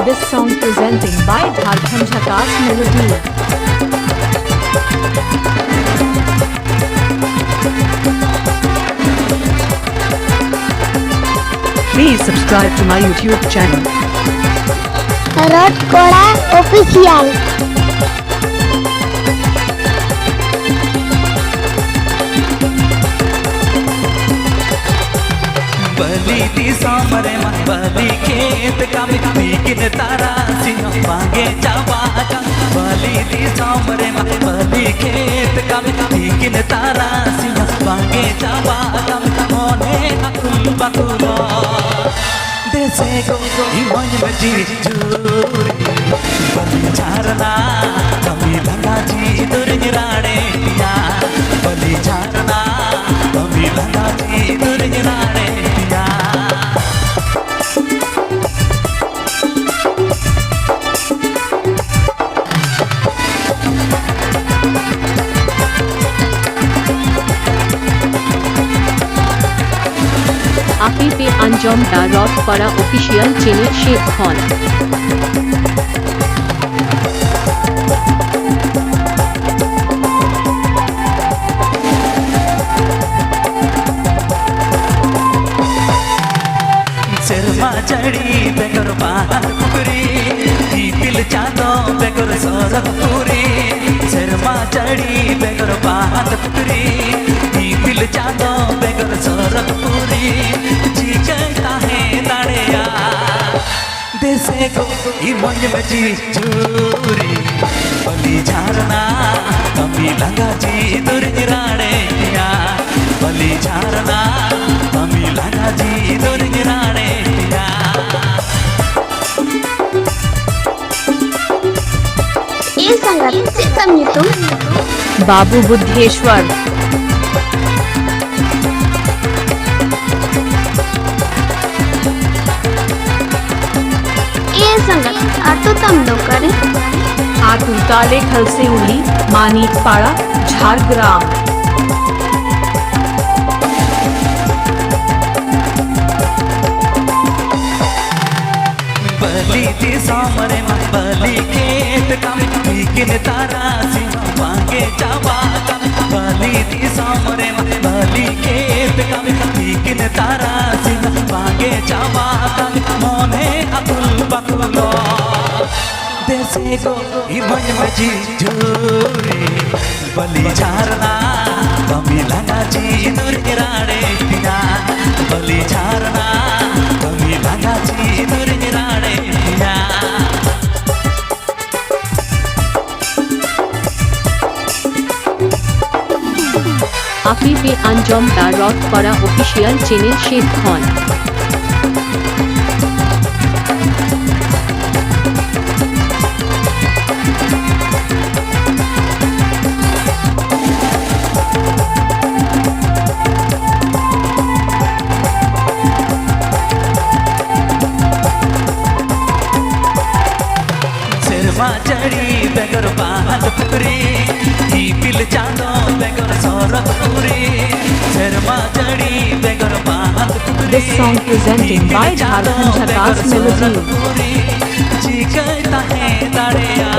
This song presenting by Jharkhand Jhakaas Melody. Please subscribe to my YouTube channel. रॉड कोड़ा official. बली ती सामरे मन बली खेत का बिकिन तारा सिंह मांगे जावा का। बली ती सामरे मन बली खेत का बिकिन तारा सिंह मांगे जावा का। मोने अकुल बकुला देसे को इमन में जी जूरी बली चारना कमी लगा जी दुर्जराणे पिया। बली चारना कमी लगा जी दुर्जराणे पिया। আপি পে আঞ্জম দা রক পাড়া অফিসিয়াল চ্যানেল শেখ খান। शर्मा चढ़ी बेगर बाहर पुरी दिल चादो बेगर सरक पूरी। शर्मा चढ़ी बेगर बाहर पुरी दिल चादो बेगर सरक पूरी। जी कहता है दाड़िया देसे को इमन में जी चूरी। बली झारना कमी लगा जी दुर्जराणे पिया। बली झारना कमी लगा जी दुर्जराणे पिया। ये संगत से समझो बाबू बुद्धेश्वर। ये संगत आतो तम दो करे आतु काले खल से उली मानिक पाड़ा झारग्राम। बली ती सामरे मन बली खेत का बिकिन तारा सिंह मांगे जावा का। बली ती सामरे मन बली खेत का बिकिन तारा सिंह मांगे जावा का। मोने अकुल बकुलो देसे को इमन में जी जूरी। बली झारना कमी लगा जी दुर्जराणे पिया। बली झारना कमी लगा जी दुर्जराणे पिया। আপি পে আঞ্জম দা রক পাড়া অফিসিয়াল চ্যানেল শেখ খান। शर्मा चढ़ी बेगर बाहर पुरी दिल चादो बेगर सरक पूरी। शर्मा चढ़ी बेगर बाहर Puri. This song presenting by Jharkhand Jhakaas Melody. जी कहता है दाड़िया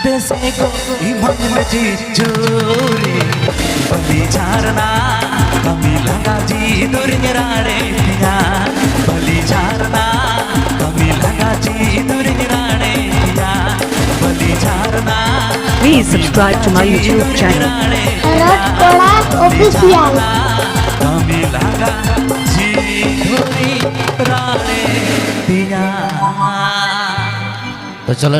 देसे को इमन में जी चूरी। बली झारना कमी लगा जी दुर्जराणे पिया। बली झारना कमी लगा जी दुर्जराणे पिया। बली झारना Please subscribe to my YouTube channel. रॉड कोड़ा ऑफिशियल। कमी लगा जी दुर्जराणे पिया। तो चलो